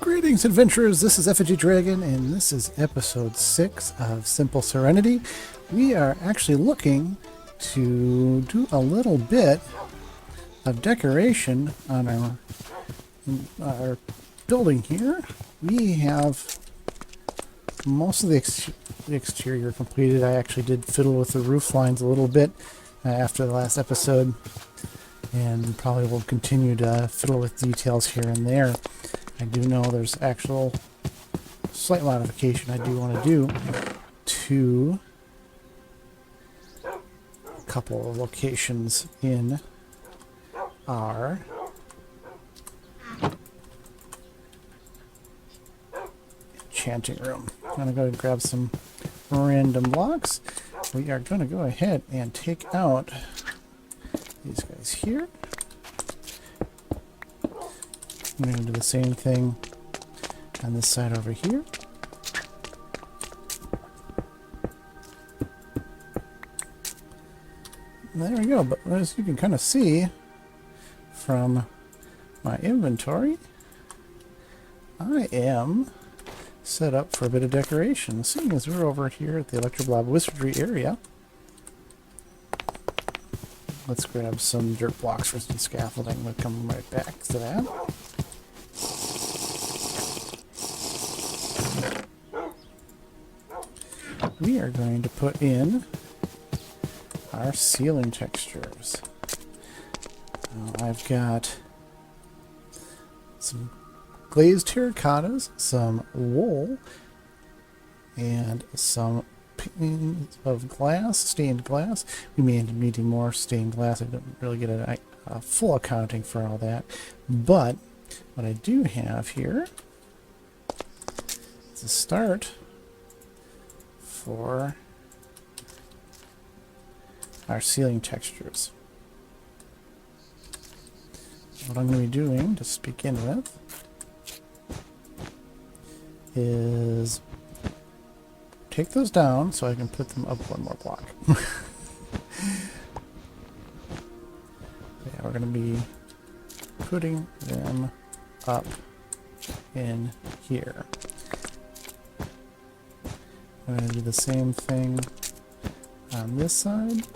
Greetings, adventurers. This is Effigy Dragon, and this is episode 6 of Simple Serenity. We are actually looking to do a little bit of decoration on our building here. We have most of the exterior completed. I actually did fiddle with the roof lines a little bit after the last episode, and probably will continue to fiddle with details here and there. I do know there's actual slight modification I do want to do to a couple of locations in our enchanting room. I'm going to go and grab some random blocks. We are going to go ahead and take out these guys here. I'm going to do the same thing on this side over here. And there we go. But as you can kind of see from my inventory, I am set up for a bit of decoration. Seeing as we're over here at the Electroblob Wizardry area, let's grab some dirt blocks for some scaffolding. We'll come right back to that. We are going to put in our ceiling textures. I've got some glazed terracottas, some wool, and some paintings of glass, stained glass. We may end up needing more stained glass. I didn't really get a full accounting for all that. But what I do have here is a start for our ceiling textures. What I'm going to be doing to begin with is take those down so I can put them up one more block. Yeah, we're going to be putting them up in here. I'm going to do the same thing on this side.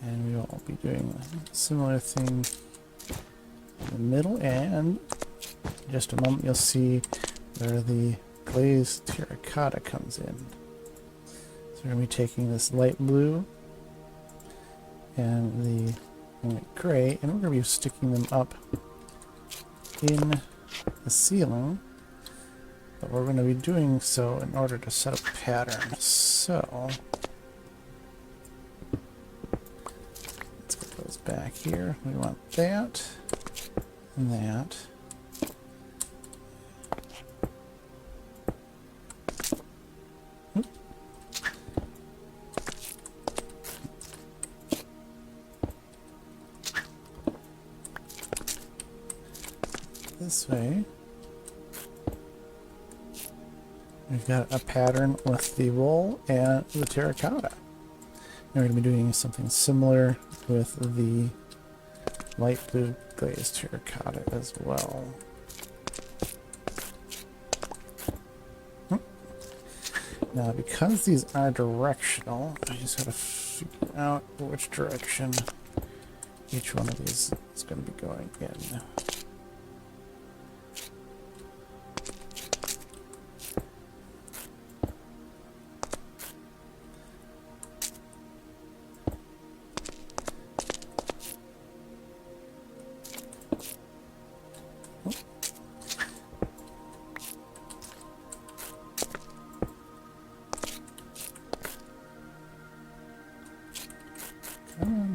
And we will be doing a similar thing in the middle, and in just a moment you'll see where the glazed terracotta comes in. So we're going to be taking this light blue and the light gray, and we're going to be sticking them up in the ceiling, but we're going to be doing so in order to set up a pattern. So let's get those back here. We want that and that. This way. We've got a pattern with the wool and the terracotta. And we're going to be doing something similar with the light blue glazed terracotta as well. Now, because these are directional, I just got to figure out which direction each one of these is going to be going in.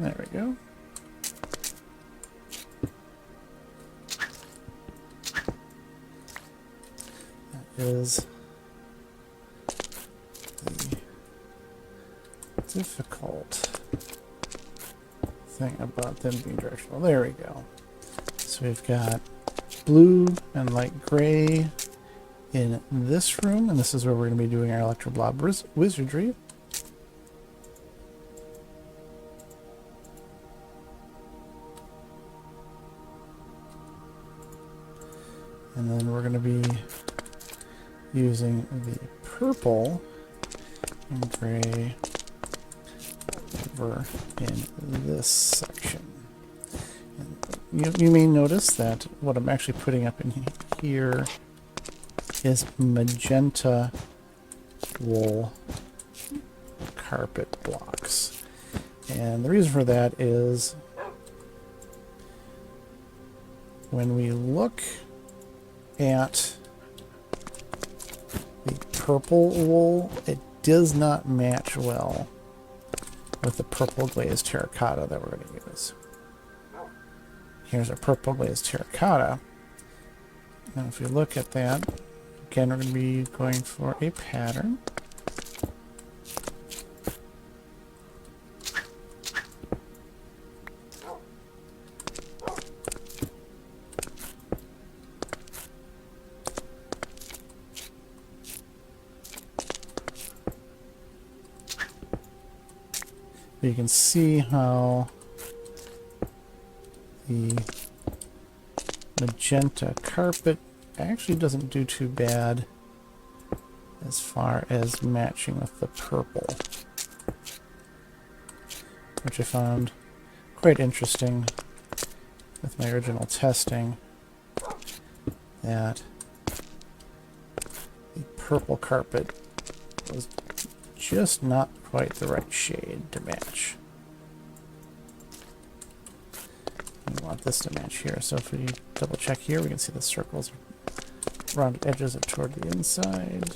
There we go. That is the difficult thing about them being directional. There we go. So we've got blue and light gray in this room, and this is where we're going to be doing our Electroblob Wizardry. And then we're going to be using the purple and gray over in this section. And you may notice that what I'm actually putting up in here is magenta wool carpet blocks. And the reason for that is when we look at the purple wool, it does not match well with the purple glazed terracotta that we're going to use. Here's our purple glazed terracotta. And if we look at that, again, we're going to be going for a pattern. You can see how the magenta carpet actually doesn't do too bad as far as matching with the purple, which I found quite interesting with my original testing, that the purple carpet was just not quite the right shade to match. We want this to match here, so if we double check here, we can see the circles, rounded edges are toward the inside.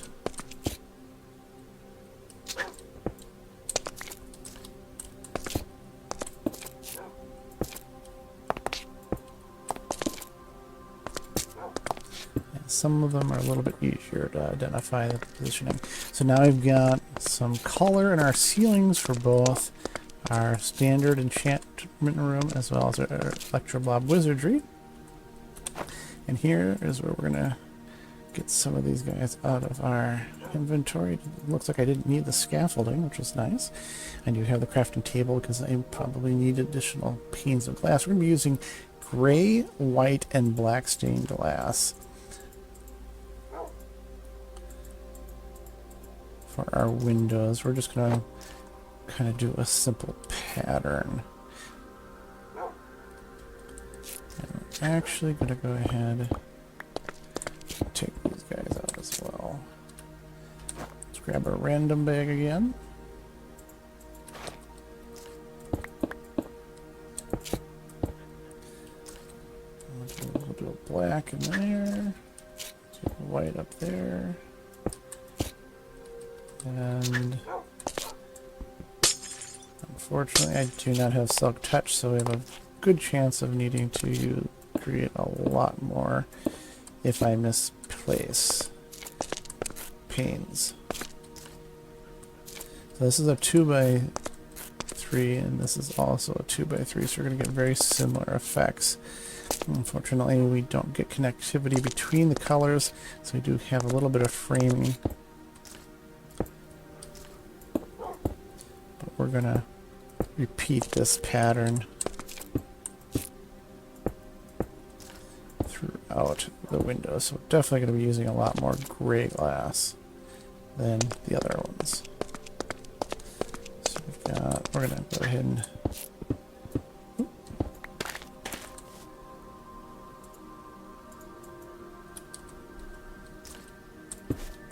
Some of them are a little bit easier to identify the positioning. So now we've got some color in our ceilings for both our standard enchantment room as well as our Electroblob wizardry. And here is where we're going to get some of these guys out of our inventory. It looks like I didn't need the scaffolding, which is nice. I do have the crafting table because I probably need additional panes of glass. We're going to be using gray, white, and black stained glass for our windows. We're just going to kind of do a simple pattern. And we're actually going to go ahead and take these guys out as well. Let's grab our random bag again. We'll do a black in there, take a white up there. And unfortunately, I do not have silk touch, so we have a good chance of needing to create a lot more if I misplace panes. So this is a 2x3, and this is also a 2x3, so we're going to get very similar effects. Unfortunately, we don't get connectivity between the colors, so we do have a little bit of framing. We're going to repeat this pattern throughout the window. So we're definitely going to be using a lot more gray glass than the other ones. So we're going to go ahead and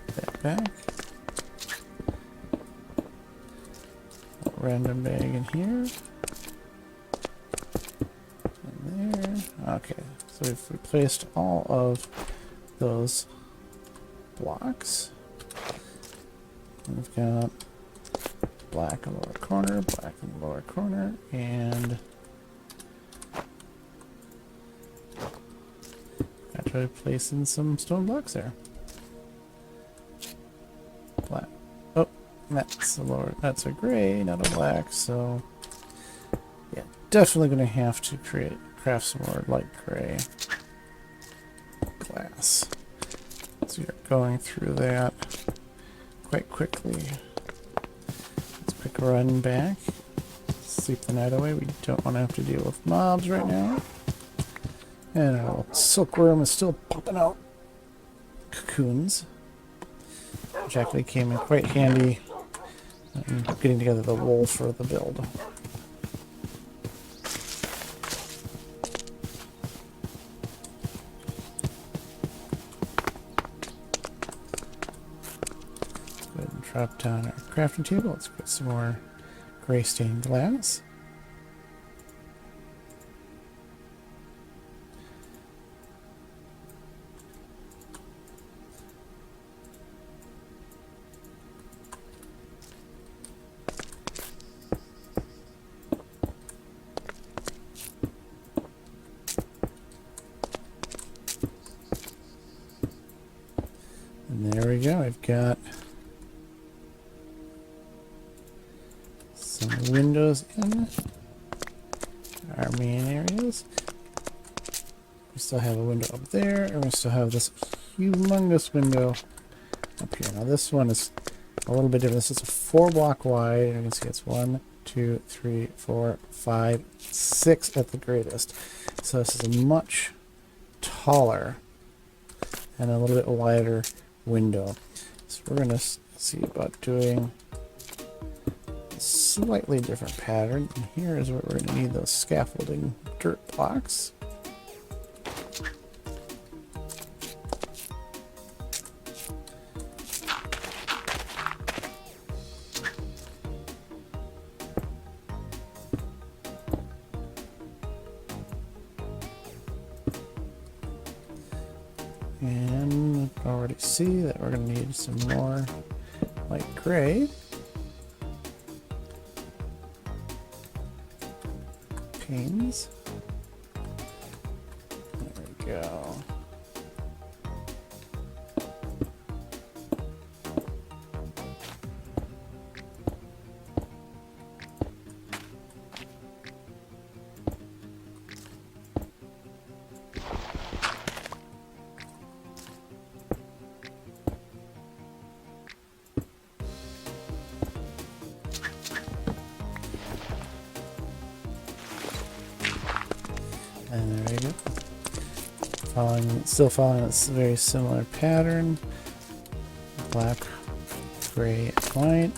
put that back. Random bag in here. And there. Okay, so we've replaced all of those blocks. And we've got black in the lower corner, black in the lower corner, and I try to place in some stone blocks there. Black. Oh, that's a lower. That's a gray, not a black. So yeah, definitely going to have to craft some more light gray glass. So you're going through that quite quickly. Let's quick run back. Sleep the night away. We don't want to have to deal with mobs right now. And our silkworm is still popping out. raccoons, which actually came in quite handy in getting together the wool for the build. Drop down our crafting table. Let's get some more gray stained glass. And there we go. I've got some windows in our main areas. We still have a window up there, and we still have this humongous window up here. Now this one is a little bit different. This is a 4-block wide. You can see it's 1, 2, 3, 4, 5, 6 at the greatest. So this is a much taller and a little bit wider window. So we're going to see about doing a slightly different pattern. And here is where we're going to need those scaffolding dirt blocks. And I can already see that we're going to need some more light gray. Panes. There we go. And there we go. Still following this very similar pattern. Black, gray, and white.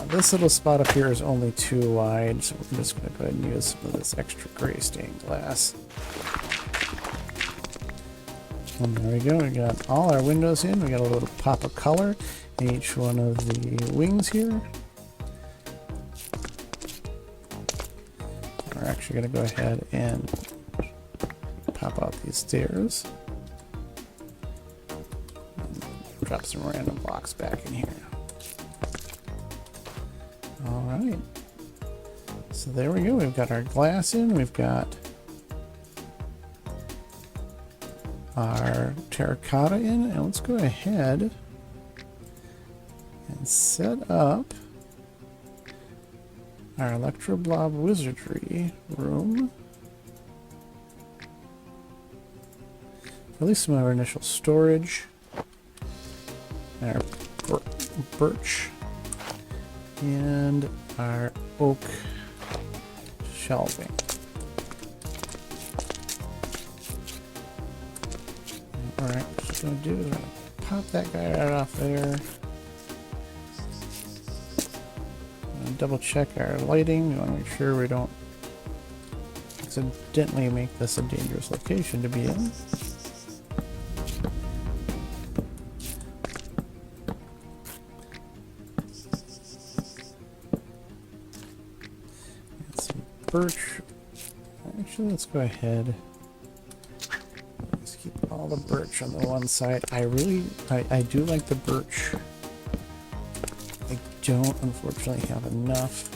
This little spot up here is only too wide, so we're just going to go ahead and use some of this extra gray stained glass. And there we go. We got all our windows in. We got a little pop of color in each one of the wings here. We're actually going to go ahead and pop out these stairs. And drop some random blocks back in here. Alright. So there we go. We've got our glass in. We've got our terracotta in. And let's go ahead and set up our Electroblob Wizardry room. At least some of our initial storage. And our birch. And our oak shelving. Alright, what we're going to do is we're going to pop that guy right off there. Double check our lighting. We want to make sure we don't accidentally make this a dangerous location to be in. And some birch. Actually, let's go ahead. Let's keep all the birch on the one side. I do like the birch. I don't unfortunately have enough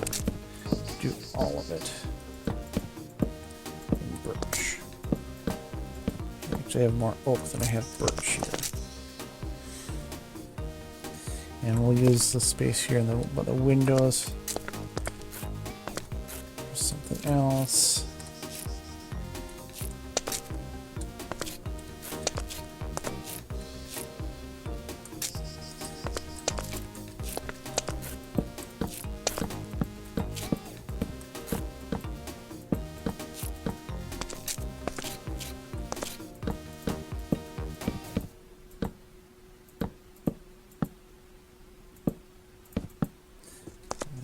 to do all of it in birch. I actually have more oak than I have birch here. And we'll use the space here in the windows for something else.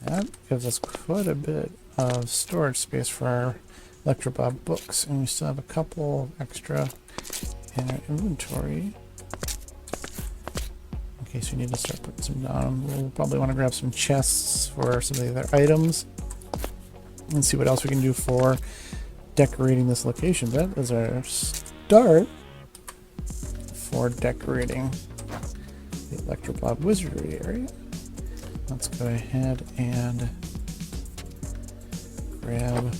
That gives us quite a bit of storage space for our Electrobob books, and we still have a couple of extra in our inventory in case we need to start putting some down. We'll probably want to grab some chests for some of the other items and see what else we can do for decorating this location. That is our start for decorating the Electrobob Wizardry area. Let's go ahead and grab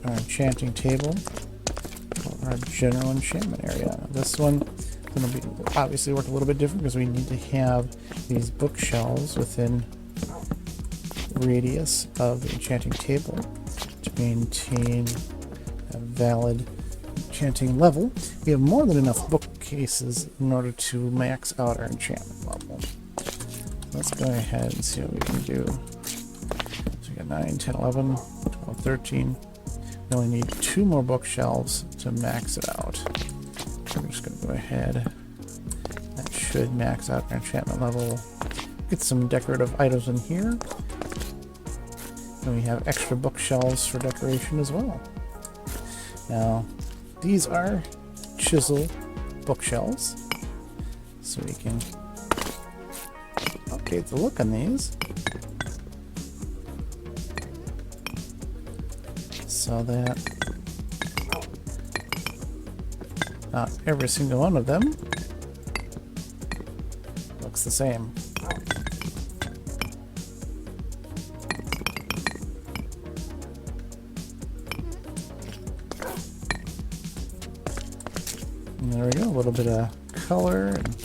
our enchanting table for our general enchantment area. This one is going to be obviously work a little bit different because we need to have these bookshelves within radius of the enchanting table to maintain a valid enchanting level. We have more than enough bookcases in order to max out our enchantment level. Let's go ahead and see what we can do. So we got 9, 10, 11, 12, 13. We only need 2 more bookshelves to max it out. So we're just going to go ahead. That should max out our enchantment level. Get some decorative items in here. And we have extra bookshelves for decoration as well. Now, these are chisel bookshelves, so we can update the look on these so that not every single one of them looks the same. And there we go, a little bit of color. And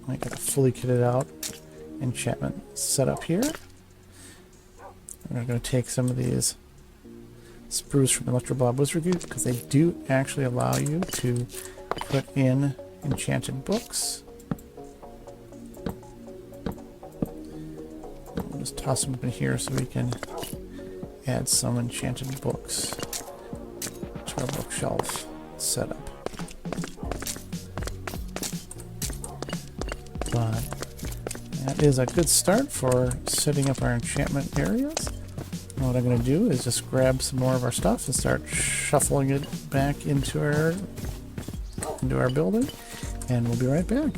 I got a fully kitted out enchantment set up here. We're going to take some of these sprues from Electrobob Wizardry because they do actually allow you to put in enchanted books. Just toss them up in here so we can add some enchanted books to our bookshelf setup. But that is a good start for setting up our enchantment areas. And what I'm going to do is just grab some more of our stuff and start shuffling it back into our building, and we'll be right back.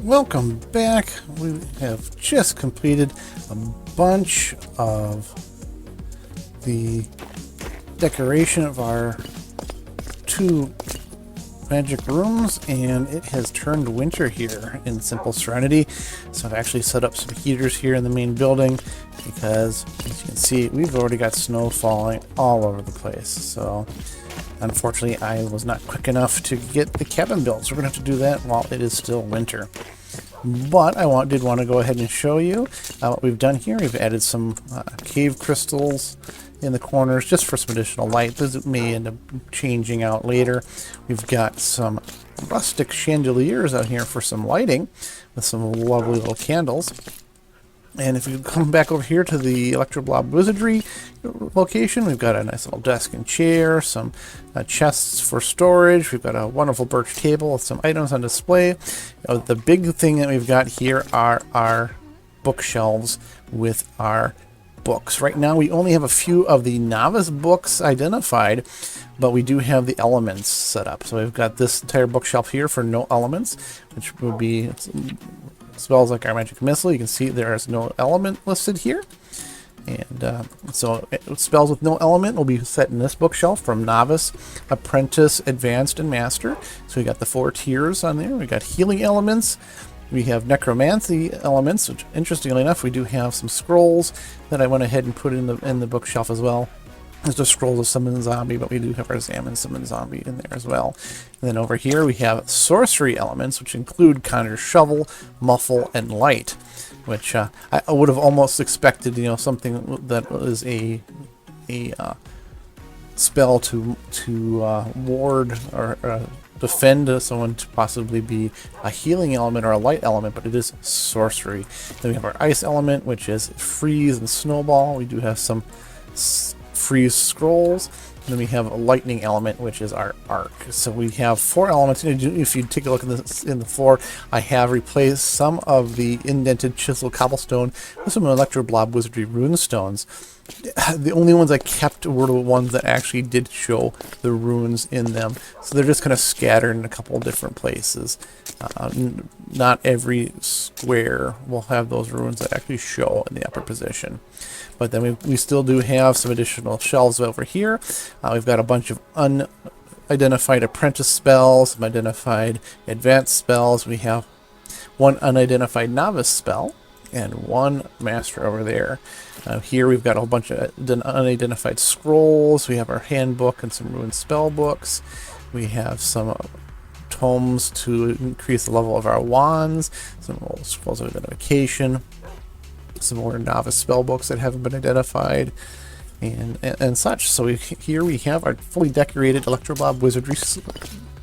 Welcome back. We have just completed a bunch of the decoration of our 2 magic rooms, and it has turned winter here in Simple Serenity. So I've actually set up some heaters here in the main building because, as you can see, we've already got snow falling all over the place. So unfortunately, I was not quick enough to get the cabin built, so we're going to have to do that while it is still winter. But I did want to go ahead and show you what we've done here. We've added some cave crystals in the corners just for some additional light. This may end up changing out later. We've got some rustic chandeliers out here for some lighting with some lovely little candles. And if you come back over here to the Electrobob Wizardry location, we've got a nice little desk and chair, some chests for storage. We've got a wonderful birch table with some items on display. The big thing that we've got here are our bookshelves with our books. Right now we only have a few of the novice books identified, but we do have the elements set up. So we've got this entire bookshelf here for no elements, which would be spells like our magic missile. You can see there is no element listed here, and so spells with no element will be set in this bookshelf from novice, apprentice, advanced, and master. So we got the 4 tiers on there. We got healing elements, we have necromancy elements, which interestingly enough we do have some scrolls that I went ahead and put in the bookshelf as well. There's just scrolls of summon zombie, but we do have our examine summon zombie in there as well. And then over here we have sorcery elements, which include conjure shovel, muffle, and light, which I would have almost expected, something that is a spell to ward or defend someone to possibly be a healing element or a light element, but it is sorcery. Then we have our ice element, which is freeze and snowball. We do have some freeze scrolls. And then we have a lightning element, which is our arc. So we have 4 elements. If you take a look in the floor, I have replaced some of the indented chisel cobblestone with some electro blob wizardry rune stones. The only ones I kept were the ones that actually did show the runes in them. So they're just kind of scattered in a couple of different places. Not every square will have those runes that actually show in the upper position. But then we still do have some additional shelves over here. We've got a bunch of unidentified apprentice spells, some identified advanced spells. We have 1 unidentified novice spell and 1 master over there. Here we've got a whole bunch of unidentified scrolls. We have our handbook and some ruined spell books. We have some tomes to increase the level of our wands, some scrolls of identification, some more novice spell books that haven't been identified, and such. So here we have our fully decorated Electro Blob Wizardry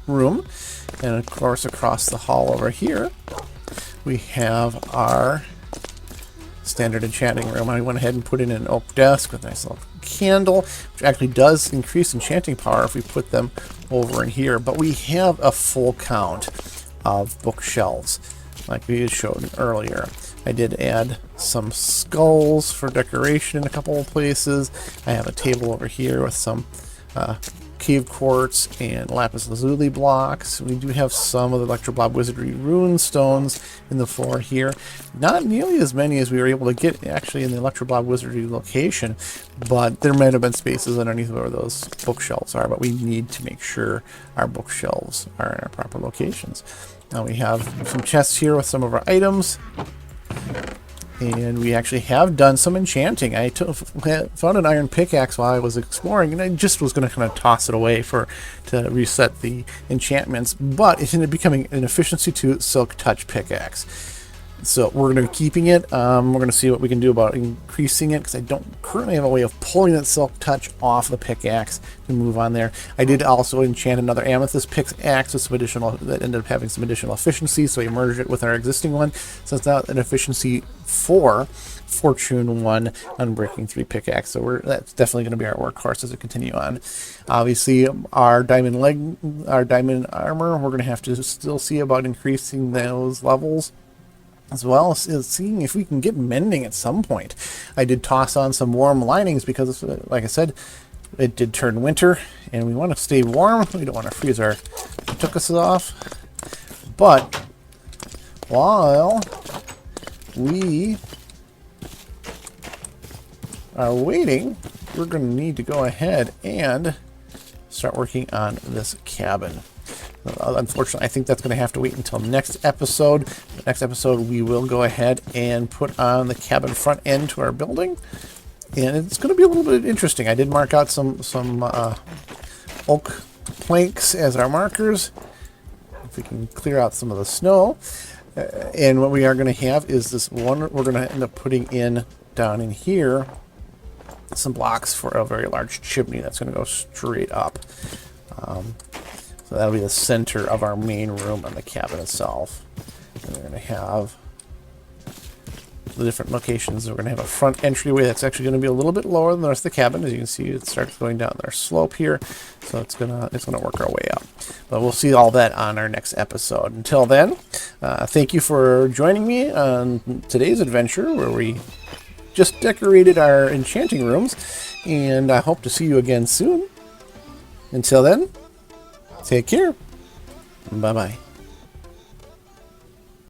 room, and of course across the hall over here we have our standard enchanting room. I went ahead and put in an oak desk with a nice little candle, which actually does increase enchanting power if we put them over in here. But we have a full count of bookshelves, like we had shown earlier. I did add some skulls for decoration in a couple of places. I have a table over here with some cave quartz and lapis lazuli blocks. We do have some of the Electro Blob Wizardry rune stones in the floor here. Not nearly as many as we were able to get actually in the Electro Blob Wizardry location, but there might have been spaces underneath where those bookshelves are, but we need to make sure our bookshelves are in our proper locations. Now we have some chests here with some of our items. And we actually have done some enchanting. I found an iron pickaxe while I was exploring, and I just was going to kind of toss it away to reset the enchantments, but it ended up becoming an efficiency 2 silk touch pickaxe. So we're going to be keeping it. We're going to see what we can do about increasing it, because I don't currently have a way of pulling that silk touch off the pickaxe to move on there. I did also enchant another amethyst pickaxe with some additional, that ended up having some additional efficiency, so we merged it with our existing one. So it's now an efficiency 4, fortune 1, unbreaking 3 pickaxe. So that's definitely going to be our workhorse as we continue on. Obviously, our diamond armor, we're going to have to still see about increasing those levels, as well as seeing if we can get mending at some point. I did toss on some warm linings because, like I said, it did turn winter, and we want to stay warm. We don't want to freeze our tuchus off. But while we are waiting, we're going to need to go ahead and start working on this cabin. Unfortunately, I think that's going to have to wait until next episode. The next episode, we will go ahead and put on the cabin front end to our building, and it's going to be a little bit interesting. I did mark out some oak planks as our markers. If we can clear out some of the snow, and what we are going to have is this one. We're going to end up putting in down in here some blocks for a very large chimney that's going to go straight up. So that'll be the center of our main room and the cabin itself. And we're going to have the different locations. We're going to have a front entryway that's actually going to be a little bit lower than the rest of the cabin. As you can see, it starts going down our slope here, so it's gonna work our way up. But we'll see all that on our next episode. Until then, thank you for joining me on today's adventure, where we just decorated our enchanting rooms, and I hope to see you again soon. Until then, take care. Bye-bye.